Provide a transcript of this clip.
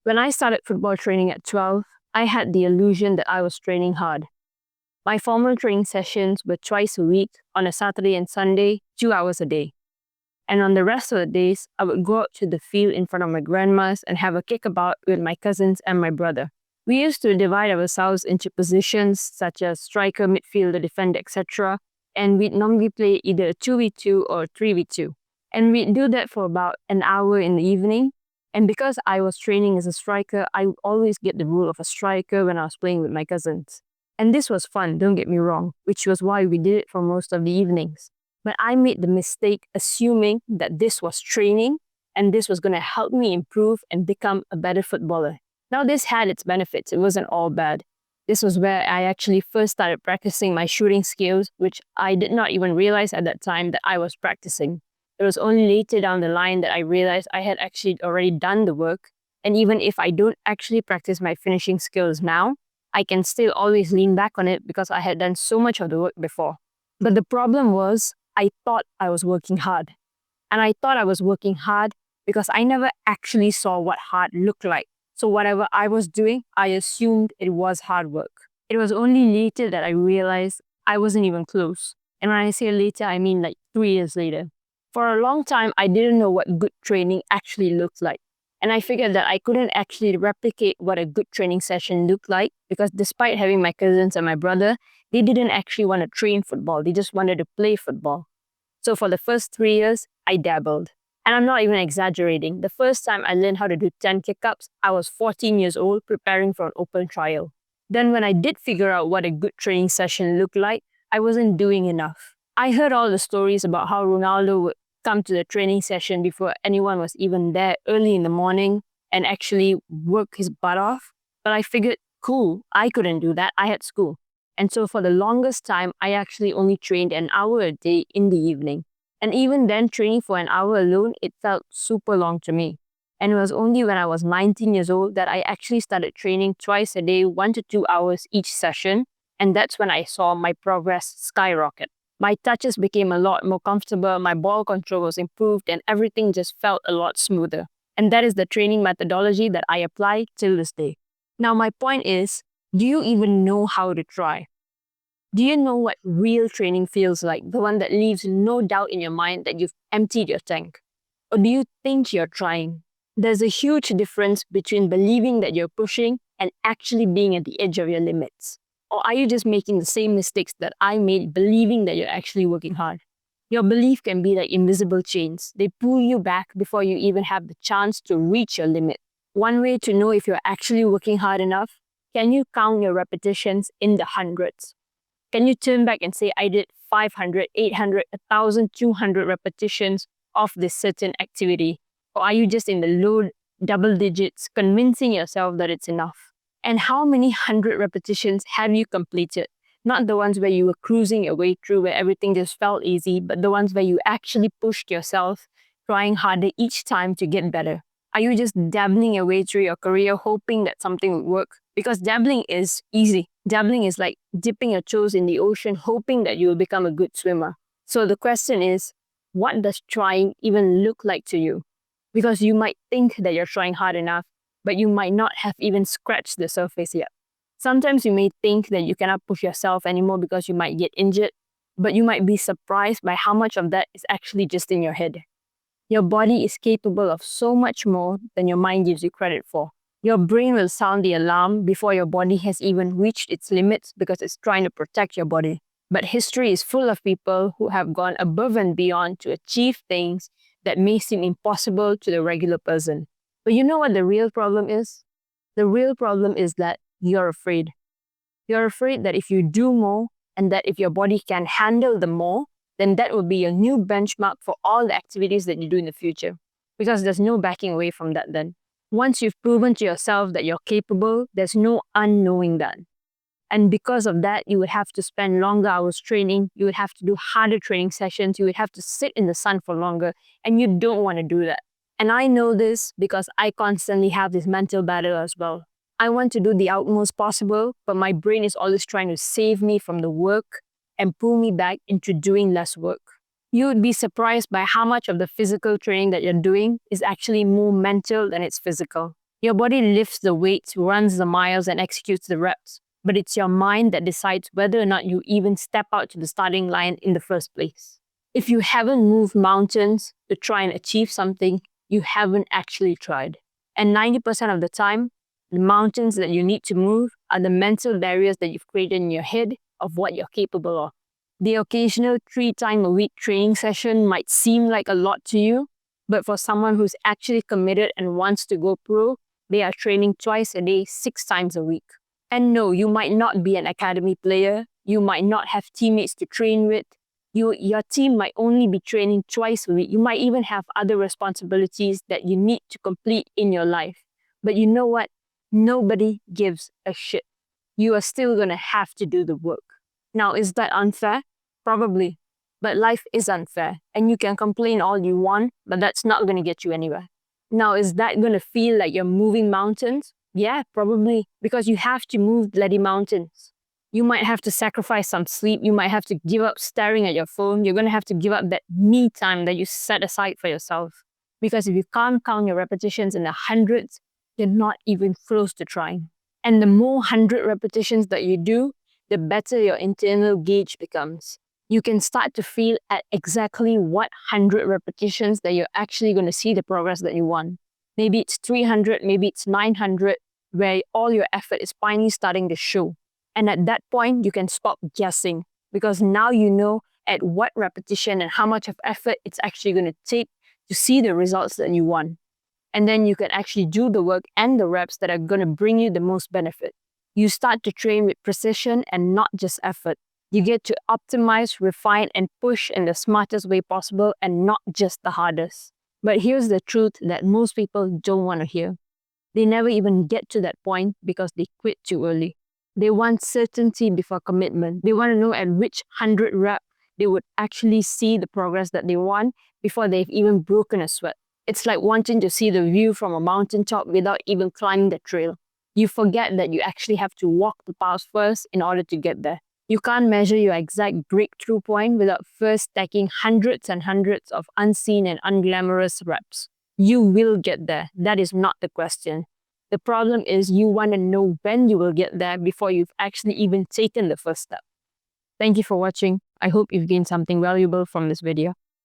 When I started football training at 12, I had the illusion that I was training hard. My formal training sessions were twice a week, on a Saturday and Sunday, 2 hours a day. And on the rest of the days, I would go out to the field in front of my grandma's and have a kickabout with my cousins and my brother. We used to divide ourselves into positions such as striker, midfielder, defender, etc. And we'd normally play either a 2v2 or a 3v2. And we'd do that for about an hour in the evening. And because I was training as a striker, I would always get the role of a striker when I was playing with my cousins. And this was fun, don't get me wrong, which was why we did it for most of the evenings. But I made the mistake assuming that this was training and this was going to help me improve and become a better footballer. Now, this had its benefits. It wasn't all bad. This was where I actually first started practicing my shooting skills, which I did not even realize at that time that I was practicing. It was only later down the line that I realized I had actually already done the work. And even if I don't actually practice my finishing skills now, I can still always lean back on it because I had done so much of the work before. But the problem was, I thought I was working hard. And I thought I was working hard because I never actually saw what hard looked like. So whatever I was doing, I assumed it was hard work. It was only later that I realized I wasn't even close. And when I say later, I mean like 3 years later. For a long time, I didn't know what good training actually looked like. And I figured that I couldn't actually replicate what a good training session looked like because despite having my cousins and my brother, they didn't actually want to train football. They just wanted to play football. So for the first 3 years, I dabbled. And I'm not even exaggerating. The first time I learned how to do 10 kick-ups, I was 14 years old preparing for an open trial. Then when I did figure out what a good training session looked like, I wasn't doing enough. I heard all the stories about how Ronaldo would come to the training session before anyone was even there early in the morning and actually work his butt off. But I figured, cool, I couldn't do that. I had school. And so for the longest time, I actually only trained an hour a day in the evening. And even then, training for an hour alone, it felt super long to me. And it was only when I was 19 years old that I actually started training twice a day, 1 to 2 hours each session. And that's when I saw my progress skyrocket. My touches became a lot more comfortable, my ball control was improved, and everything just felt a lot smoother. And that is the training methodology that I apply till this day. Now, my point is, do you even know how to try? Do you know what real training feels like? The one that leaves no doubt in your mind that you've emptied your tank? Or do you think you're trying? There's a huge difference between believing that you're pushing and actually being at the edge of your limits. Or are you just making the same mistakes that I made, believing that you're actually working hard? Your belief can be like invisible chains. They pull you back before you even have the chance to reach your limit. One way to know if you're actually working hard enough, can you count your repetitions in the hundreds? Can you turn back and say, I did 500, 800, 1,200 repetitions of this certain activity? Or are you just in the low double digits, convincing yourself that it's enough? And how many 100 repetitions have you completed? Not the ones where you were cruising your way through, where everything just felt easy, but the ones where you actually pushed yourself, trying harder each time to get better. Are you just dabbling your way through your career, hoping that something would work? Because dabbling is easy. Dabbling is like dipping your toes in the ocean, hoping that you will become a good swimmer. So the question is, what does trying even look like to you? Because you might think that you're trying hard enough, but you might not have even scratched the surface yet. Sometimes you may think that you cannot push yourself anymore because you might get injured, but you might be surprised by how much of that is actually just in your head. Your body is capable of so much more than your mind gives you credit for. Your brain will sound the alarm before your body has even reached its limits because it's trying to protect your body. But history is full of people who have gone above and beyond to achieve things that may seem impossible to the regular person. But you know what the real problem is? The real problem is that you're afraid. You're afraid that if you do more and that if your body can handle the more, then that will be your new benchmark for all the activities that you do in the future. Because there's no backing away from that then. Once you've proven to yourself that you're capable, there's no unknowing that. And because of that, you would have to spend longer hours training, you would have to do harder training sessions, you would have to sit in the sun for longer, and you don't want to do that. And I know this because I constantly have this mental battle as well. I want to do the utmost possible, but my brain is always trying to save me from the work and pull me back into doing less work. You would be surprised by how much of the physical training that you're doing is actually more mental than it's physical. Your body lifts the weights, runs the miles, and executes the reps, but it's your mind that decides whether or not you even step out to the starting line in the first place. If you haven't moved mountains to try and achieve something, you haven't actually tried. And 90% of the time, the mountains that you need to move are the mental barriers that you've created in your head of what you're capable of. The occasional 3-time-a-week training session might seem like a lot to you, but for someone who's actually committed and wants to go pro, they are training twice a day, 6 times a week. And no, you might not be an academy player. You might not have teammates to train with. Your team might only be training twice a week. You might even have other responsibilities that you need to complete in your life. But you know what? Nobody gives a shit. You are still going to have to do the work. Now, is that unfair? Probably. But life is unfair. And you can complain all you want, but that's not going to get you anywhere. Now, is that going to feel like you're moving mountains? Yeah, probably. Because you have to move bloody mountains. You might have to sacrifice some sleep. You might have to give up staring at your phone. You're going to have to give up that me time that you set aside for yourself. Because if you can't count your repetitions in the hundreds, you're not even close to trying. And the more 100 repetitions that you do, the better your internal gauge becomes. You can start to feel at exactly what 100 repetitions that you're actually going to see the progress that you want. Maybe it's 300, maybe it's 900, where all your effort is finally starting to show. And at that point, you can stop guessing, because now you know at what repetition and how much of effort it's actually going to take to see the results that you want. And then you can actually do the work and the reps that are going to bring you the most benefit. You start to train with precision and not just effort. You get to optimize, refine, and push in the smartest way possible and not just the hardest. But here's the truth that most people don't want to hear. They never even get to that point because they quit too early. They want certainty before commitment. They want to know at which 100 rep they would actually see the progress that they want before they've even broken a sweat. It's like wanting to see the view from a mountaintop without even climbing the trail. You forget that you actually have to walk the path first in order to get there. You can't measure your exact breakthrough point without first stacking hundreds and hundreds of unseen and unglamorous reps. You will get there. That is not the question. The problem is you want to know when you will get there before you've actually even taken the first step. Thank you for watching. I hope you've gained something valuable from this video.